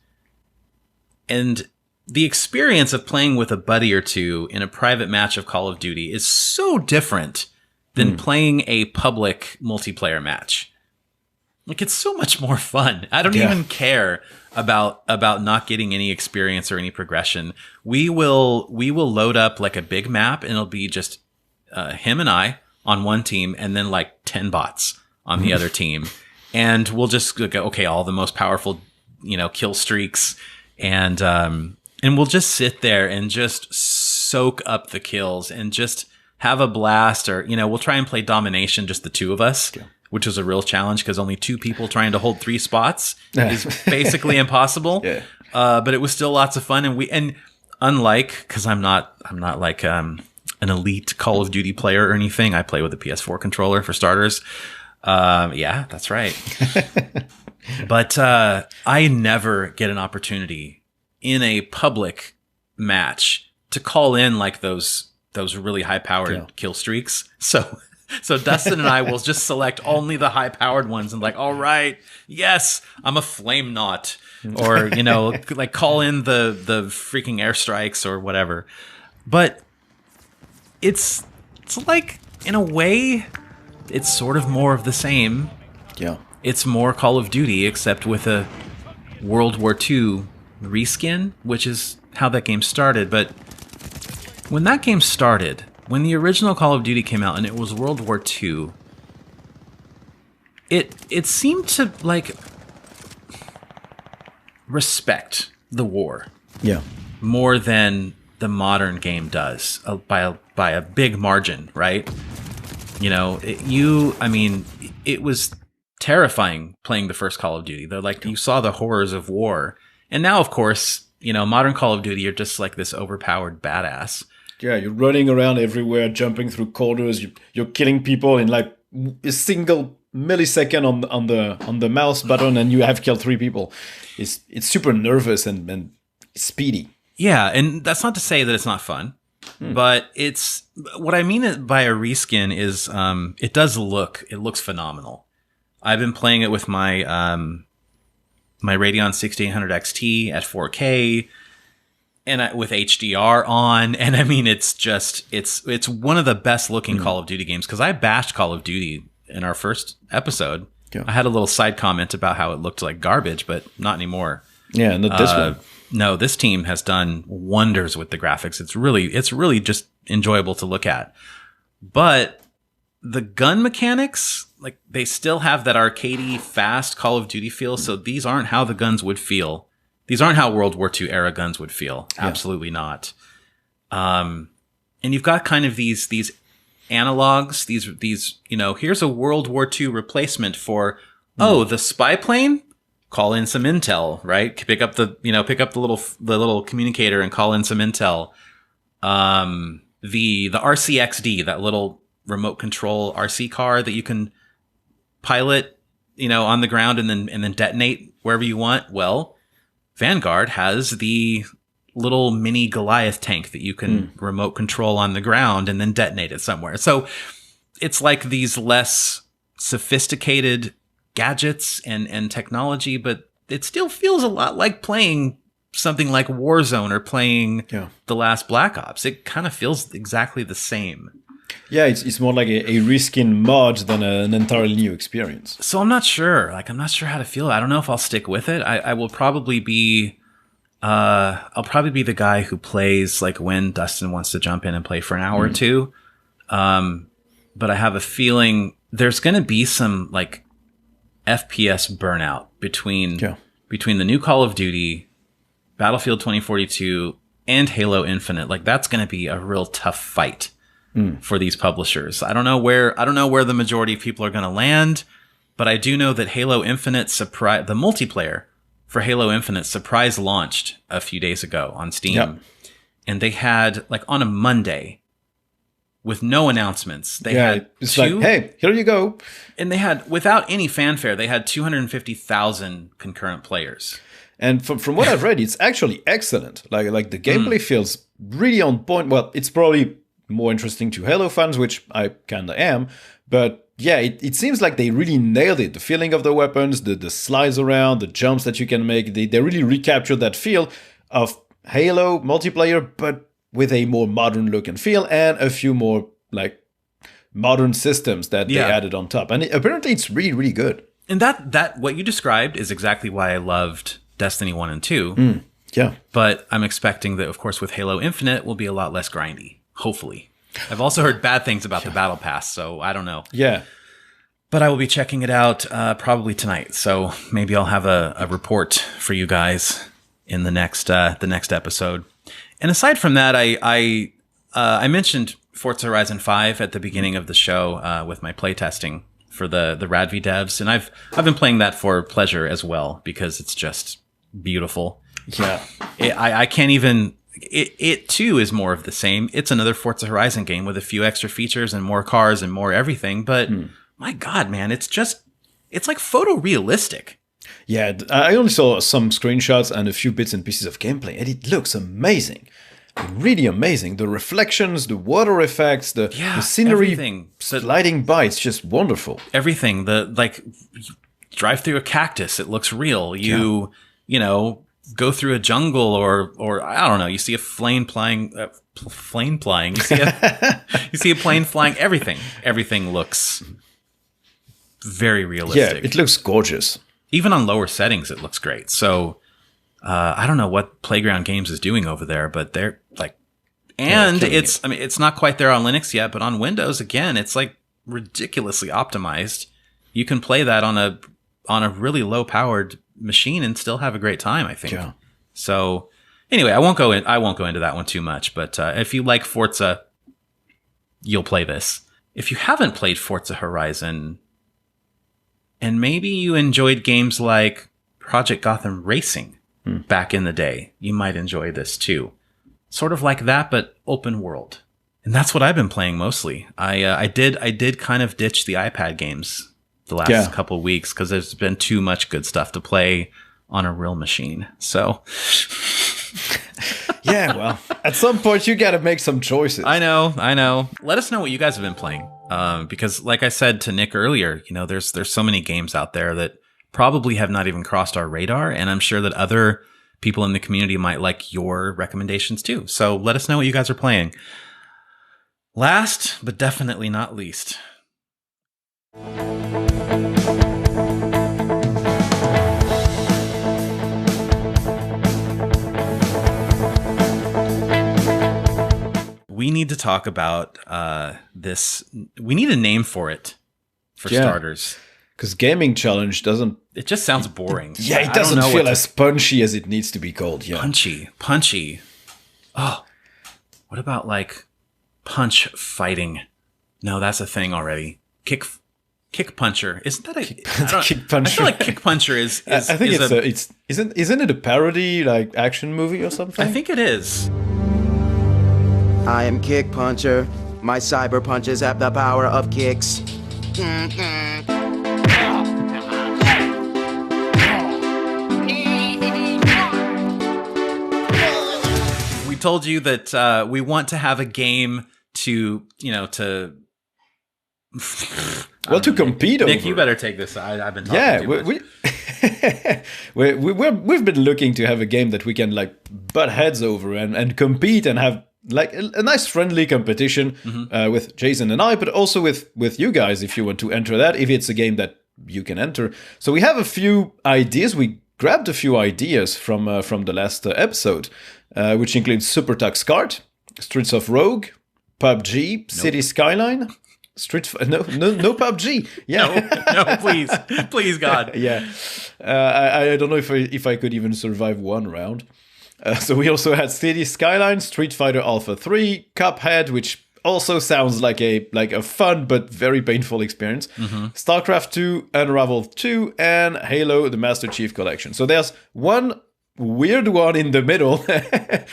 And the experience of playing with a buddy or two in a private match of Call of Duty is so different than playing a public multiplayer match. Like, it's so much more fun. I don't even care about not getting any experience or any progression. We will load up like a big map, and it'll be just him and I on one team, and then like 10 bots on the other team, and we'll just go, okay, all the most powerful, kill streaks, and we'll just sit there and just soak up the kills and just have a blast. Or we'll try and play domination, just the two of us. Yeah. Which was a real challenge because only 2 people trying to hold 3 spots is basically impossible. Yeah. But it was still lots of fun, and unlike, because I'm not like an elite Call of Duty player or anything. I play with a PS4 controller for starters. Yeah, that's right. But I never get an opportunity in a public match to call in like those really high powered kill streaks. So Dustin and I will just select only the high-powered ones and like, all right, yes, I'm a flame knot, or like call in the freaking airstrikes or whatever. But it's like, in a way, it's sort of more of the same. Yeah, it's more Call of Duty, except with a World War II reskin, which is how that game started. But when that game started, when the original Call of Duty came out and it was World War II, it seemed to like respect the war, more than the modern game does, by a big margin, right? It was terrifying playing the first Call of Duty. They're like, you saw the horrors of war, and now, of course, modern Call of Duty, you're just like this overpowered badass. Yeah, you're running around everywhere, jumping through corners. You're killing people in like a single millisecond on the mouse button, and you have killed 3 people. It's super nervous and speedy. Yeah, and that's not to say that it's not fun, but it's what I mean by a reskin is it looks phenomenal. I've been playing it with my my Radeon 6800 XT at 4K. And with HDR on, and I mean, it's one of the best looking Call of Duty games, because I bashed Call of Duty in our first episode. Yeah. I had a little side comment about how it looked like garbage, but not anymore. Yeah, not this one. No, this team has done wonders with the graphics. It's really just enjoyable to look at. But the gun mechanics, like, they still have that arcadey, fast Call of Duty feel. So these aren't how the guns would feel. These aren't how World War II era guns would feel. Yeah. Absolutely not. And you've got kind of these analogs, these here's a World War II replacement for the spy plane. Call in some intel, right? Pick up the little communicator and call in some intel. The RCXD, that little remote control RC car that you can pilot, on the ground and then detonate wherever you want. Well, Vanguard has the little mini Goliath tank that you can remote control on the ground and then detonate it somewhere. So it's like these less sophisticated gadgets and technology, but it still feels a lot like playing something like Warzone or playing the last Black Ops. It kind of feels exactly the same. Yeah, it's more like a reskin mod than an entirely new experience. So I'm not sure. I'm not sure how to feel. I don't know if I'll stick with it. I will probably be... I'll probably be the guy who plays like when Dustin wants to jump in and play for an hour or two. But I have a feeling there's going to be some like FPS burnout between the new Call of Duty, Battlefield 2042, and Halo Infinite. Like, that's going to be a real tough fight for these publishers. I don't know where the majority of people are going to land, but I do know that Halo Infinite the multiplayer for Halo Infinite surprise launched a few days ago on Steam. And they had, like, on a Monday, with no announcements, they had it's like, hey, here you go. And they had, without any fanfare, they had 250,000 concurrent players. And from what I've read, it's actually excellent. Like the gameplay feels really on point. Well, it's probably more interesting to Halo fans, which I kind of am. But yeah, it seems like they really nailed it. The feeling of the weapons, the slides around, the jumps that you can make. They really recaptured that feel of Halo multiplayer, but with a more modern look and feel and a few more like modern systems that they added on top. And apparently it's really, really good. And that what you described is exactly why I loved Destiny 1 and 2. Yeah. But I'm expecting that, of course, with Halo Infinite, will be a lot less grindy. Hopefully. I've also heard bad things about the Battle Pass, so I don't know. Yeah. But I will be checking it out probably tonight. So maybe I'll have a report for you guys in the next episode. And aside from that, I mentioned Forza Horizon 5 at the beginning of the show with my playtesting for the Radv devs, and I've been playing that for pleasure as well because it's just beautiful. Yeah, I can't even. It too is more of the same. It's another Forza Horizon game with a few extra features and more cars and more everything. But my God, man, it's like photorealistic. Yeah, I only saw some screenshots and a few bits and pieces of gameplay, and it looks amazing. Really amazing. The reflections, the water effects, the scenery everything. Sliding by, it's just wonderful. Everything. You drive through a cactus, it looks real. You know, go through a jungle or I don't know, you see a plane flying. You see a plane flying. Everything looks very realistic. Yeah, it looks gorgeous. Even on lower settings, it looks great. So I don't know what Playground Games is doing over there, but they're like, and it's not quite there on Linux yet, but on Windows, again, it's like ridiculously optimized. You can play that on a really low powered machine and still have a great time, I think. Yeah. So anyway, I won't go into that one too much, but if you like Forza, you'll play this. If you haven't played Forza Horizon, and maybe you enjoyed games like Project Gotham Racing back in the day, you might enjoy this too. Sort of like that, but open world. And that's what I've been playing mostly. I did kind of ditch the iPad games the last couple of weeks because there's been too much good stuff to play on a real machine. So yeah, well, at some point you got to make some choices. I know. Let us know what you guys have been playing. Because like I said to Nick earlier, you know, there's so many games out there that probably have not even crossed our radar. And I'm sure that other people in the community might like your recommendations too. So let us know what you guys are playing. Last, but definitely not least. We need to talk about this. We need a name for it, for starters. Because Gaming Challenge doesn't... It just sounds boring. Yeah, it doesn't feel as punchy as it needs to be called. Yeah. Punchy. Oh, what about like punch fighting? No, that's a thing already. KickPuncher. Isn't that a... KickPuncher. I feel like KickPuncher is I think isn't it a parody, like action movie or something? I think it is. I am KickPuncher. My cyber punches have the power of kicks. We told you that we want to have a game to to compete over. Nick, you better take this. I've been talking too much. We've been looking to have a game that we can like butt heads over and compete and have like a nice friendly competition with Jason and I, but also with you guys if you want to enter that, if it's a game that you can enter. So we have a few ideas. We grabbed a few ideas from the last episode, which includes Super Tux Kart, Streets of Rogue, PUBG, City Skyline. No PUBG. Yeah, no, please, God. Yeah, I don't know if I could even survive one round. So we also had City Skyline, Street Fighter Alpha 3, Cuphead, which also sounds like a fun but very painful experience. StarCraft 2, Unravel 2, and Halo: The Master Chief Collection. So there's one weird one in the middle,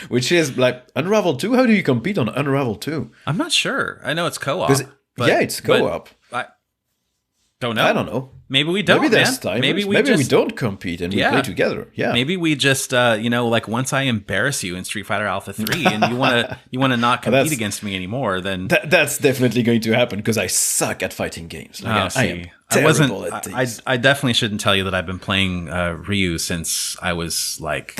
which is like Unravel 2. How do you compete on Unravel 2? I'm not sure. I know it's co-op. It's co-op. I don't know. I don't know. Maybe we don't. Maybe there's timers. Maybe we don't compete and we play together. Yeah. Maybe we just like once I embarrass you in Street Fighter Alpha 3 and you wanna not compete against me anymore, then that's definitely going to happen because I suck at fighting games. Like, I am terrible at these. I definitely shouldn't tell you that I've been playing Ryu since I was like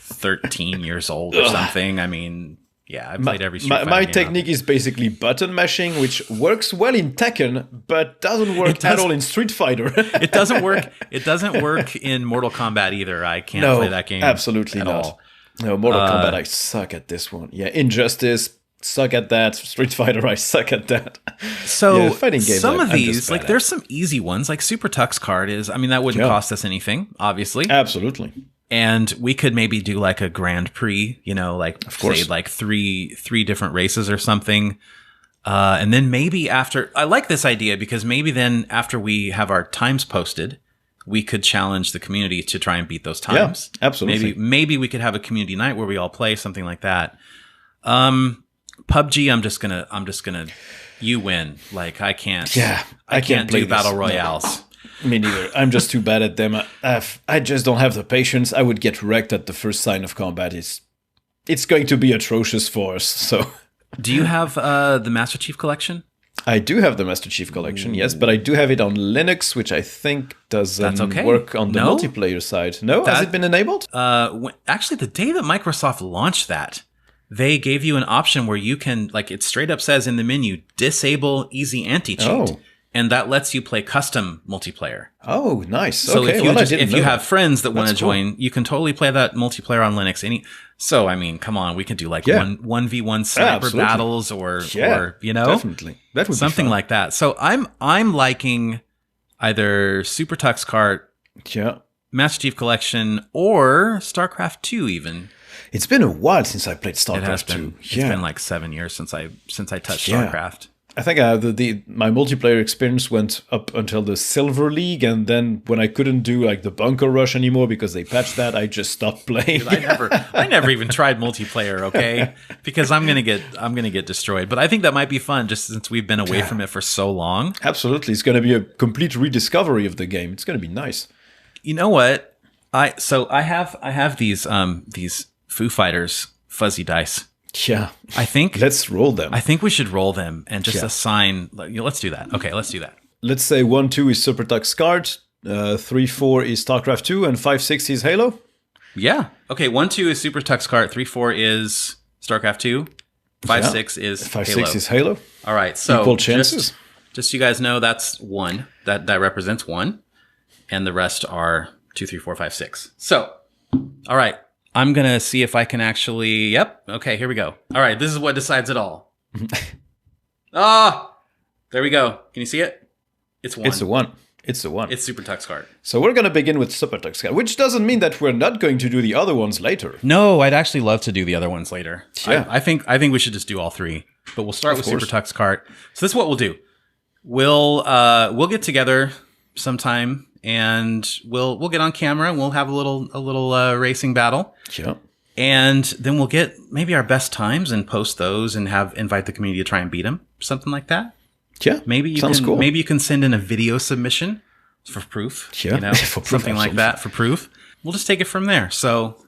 13 years old or something. I mean, Yeah, I played every Street Fighter My game technique is basically button mashing, which works well in Tekken, but doesn't work at all in Street Fighter. It doesn't work. It doesn't work in Mortal Kombat either. I can't play that game. Absolutely at not. all. No, Mortal Kombat, I suck at this one. Yeah, Injustice, suck at that. Street Fighter, I suck at that. So yeah, fighting games, some of I'm these, just like bad there's some easy ones, like Super Tux Card is. I mean, that wouldn't cost us anything, obviously. Absolutely. And we could maybe do like a Grand Prix, you know, like say like three different races or something. And then maybe after, I like this idea because maybe then after we have our times posted, we could challenge the community to try and beat those times. Yeah, absolutely. Maybe we could have a community night where we all play something like that. PUBG, I'm just gonna, you win. Like I can't. Yeah, I can't play do battle this. royales. No. Me neither. I'm just too bad at them. I just don't have the patience. I would get wrecked at the first sign of combat. It's going to be atrocious for us. So, do you have the Master Chief Collection? I do have the Master Chief Collection, yes, but I do have it on Linux, which I think doesn't work on the multiplayer side. No, has it been enabled? Actually, the day that Microsoft launched that, they gave you an option where you can, like, it straight up says in the menu, disable easy anti-cheat. Oh. And that lets you play custom multiplayer. Oh, nice. So okay, if you have friends that want to join, you can totally play that multiplayer on Linux. So, I mean, come on, we can do like 1v1 sniper battles or you know, definitely. That would something be fun. like that. So I'm liking either Super Tux Kart, Master Chief Collection, or StarCraft 2 even. It's been a while since I played StarCraft 2. It's been like 7 years since I touched StarCraft. I think my multiplayer experience went up until the Silver League, and then when I couldn't do like the Bunker Rush anymore because they patched that, I just stopped playing. I never even tried multiplayer, okay? Because I'm gonna get destroyed. But I think that might be fun, just since we've been away from it for so long. Absolutely, it's going to be a complete rediscovery of the game. It's going to be nice. You know what? I have these Foo Fighters fuzzy dice. Yeah, I think let's roll them. I think we should roll them and just assign. Let's do that. Okay, let's do that. Let's say 1-2 is Super Tux Kart, 3-4 is StarCraft 2, and 5-6 is Halo. Yeah. Okay. 1-2 is Super Tux Kart. 3-4 is StarCraft 2. 5-6 is 5-6 is Halo. All right. So equal chances. Just so you guys know, that's 1. That represents 1, and the rest are 2, 3, 4, 5, 6. So, all right. I'm going to see if I can actually... Yep. Okay, here we go. All right, this is what decides it all. There we go. Can you see it? It's 1. It's a 1. It's a 1. It's Super Tux Kart. So we're going to begin with Super Tux Kart, which doesn't mean that we're not going to do the other ones later. No, I'd actually love to do the other ones later. Yeah. I think we should just do all 3. But we'll start with Super Tux Kart. So this is what we'll do. We'll get together sometime, and we'll get on camera and we'll have a little racing battle. Yeah. And then we'll get maybe our best times and post those and invite the community to try and beat them, something like that. Yeah. Sounds cool. Maybe you can send in a video submission for proof. Yeah. You know, for proof, something like that for proof. We'll just take it from there. So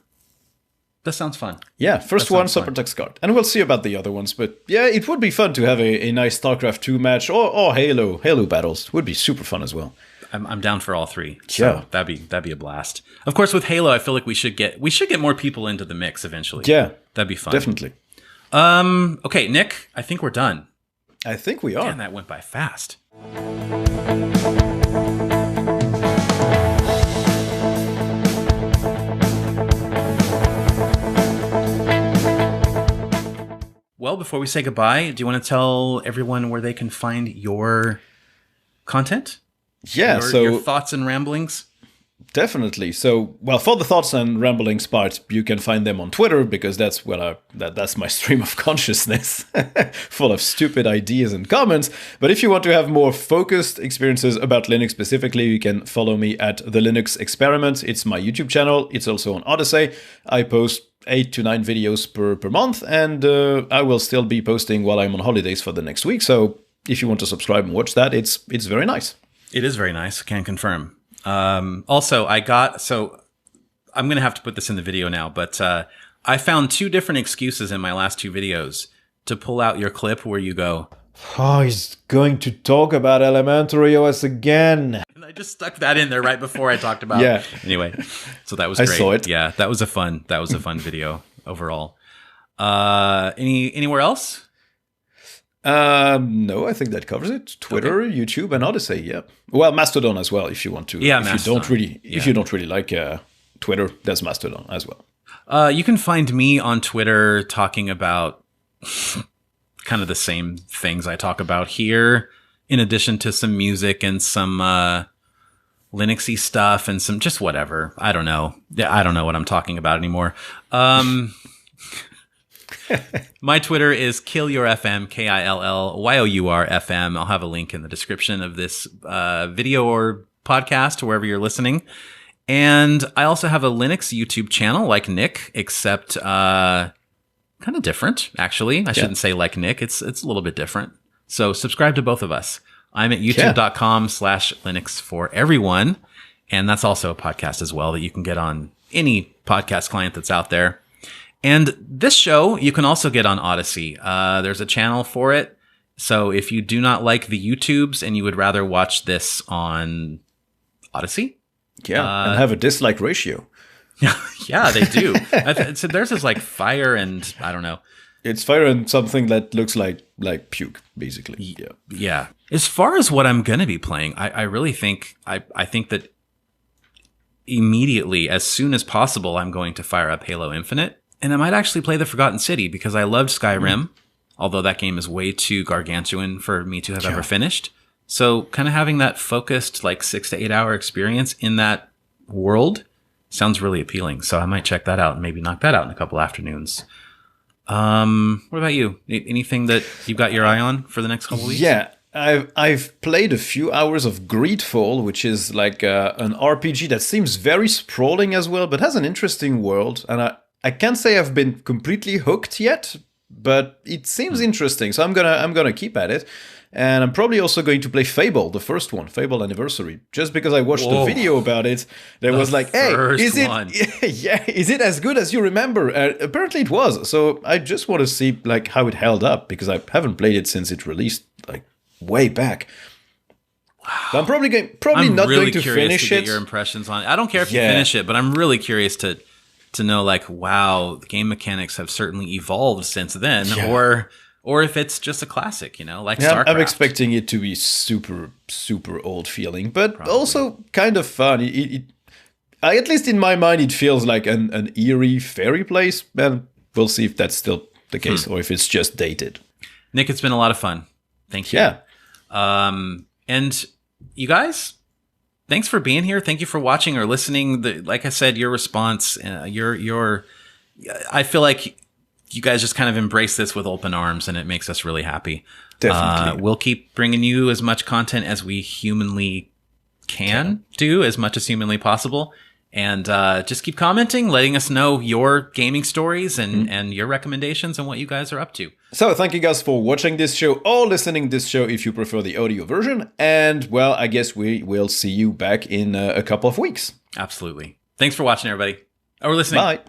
that sounds fun. Yeah, first one, Super Tux Kart. And we'll see about the other ones. But yeah, it would be fun to have a nice StarCraft 2 match or Halo battles. Would be super fun as well. I'm down for all 3. So that'd be a blast. Of course, with Halo, I feel like we should get more people into the mix eventually. Yeah. That'd be fun. Definitely. Okay, Nick, I think we're done. I think we are. Man, that went by fast. Well, before we say goodbye, do you want to tell everyone where they can find your content? Yeah, your thoughts and ramblings? Definitely. So, well, for the thoughts and ramblings part, you can find them on Twitter, because that's where that's my stream of consciousness, full of stupid ideas and comments. But if you want to have more focused experiences about Linux specifically, you can follow me at The Linux Experiment. It's my YouTube channel. It's also on Odyssey. I post 8 to 9 videos per month, and I will still be posting while I'm on holidays for the next week. So if you want to subscribe and watch that, it's very nice. It is very nice. Can confirm. Also, I'm going to have to put this in the video now, but I found 2 different excuses in my last 2 videos to pull out your clip where you go, "Oh, he's going to talk about elementary OS again." And I just stuck that in there right before I talked about. Yeah. Anyway, so that was great. I saw it. Yeah, that was a fun video overall. Anywhere else? No, I think that covers it. Twitter, Okay. YouTube, and Odyssey. Yeah. Well, Mastodon as well, if you want to. Yeah, if Mastodon. if you don't really like Twitter, there's Mastodon as well. You can find me on Twitter talking about kind of the same things I talk about here, in addition to some music and some Linuxy stuff and some just whatever. I don't know. Yeah, I don't know what I'm talking about anymore. My Twitter is KillYourFM, KILLYOURFM. I'll have a link in the description of this video or podcast, wherever you're listening. And I also have a Linux YouTube channel like Nick, except kind of different, actually. I shouldn't say like Nick. It's a little bit different. So subscribe to both of us. I'm at youtube.com/Linux for everyone. And that's also a podcast as well that you can get on any podcast client that's out there. And this show, you can also get on Odyssey. There's a channel for it. So if you do not like the YouTubes and you would rather watch this on Odyssey. Yeah, and have a dislike ratio. Yeah, they do. So theirs is like fire and I don't know. It's fire and something that looks like puke, basically. Yeah. Yeah. As far as what I'm going to be playing, I really think, I think that immediately, as soon as possible, I'm going to fire up Halo Infinite. And I might actually play the Forgotten City because I loved Skyrim, although that game is way too gargantuan for me to have ever finished. So kind of having that focused, like 6 to 8 hour experience in that world sounds really appealing. So I might check that out and maybe knock that out in a couple afternoons. What about you? Anything that you've got your eye on for the next couple weeks? Yeah, I've played a few hours of Greedfall, which is like an RPG that seems very sprawling as well, but has an interesting world. And I can't say I've been completely hooked yet, but it seems interesting. So I'm gonna keep at it. And I'm probably also going to play Fable, the first one, Fable Anniversary, just because I watched a video about it that was like, hey, is it as good as you remember? Apparently it was. So I just want to see like how it held up because I haven't played it since it released like way back. Wow. So I'm probably not really going to finish get it. Your impressions on it. I don't care if you finish it, but I'm really curious to know like, wow, the game mechanics have certainly evolved since then, or if it's just a classic, like StarCraft. I'm expecting it to be super, super old feeling, but also kind of fun. At least in my mind, it feels like an eerie fairy place. And we'll see if that's still the case or if it's just dated. Nick, it's been a lot of fun. Thank you. Yeah. And you guys, thanks for being here. Thank you for watching or listening. Like I said, your response, I feel like you guys just kind of embrace this with open arms, and it makes us really happy. Definitely. We'll keep bringing you as much content as we humanly can do, as much as humanly possible. And just keep commenting, letting us know your gaming stories and your recommendations and what you guys are up to. So thank you guys for watching this show or listening this show if you prefer the audio version. And, well, I guess we will see you back in a couple of weeks. Absolutely. Thanks for watching, everybody. Or listening. Bye.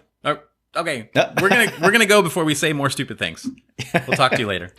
Okay, we're gonna go before we say more stupid things. We'll talk to you later.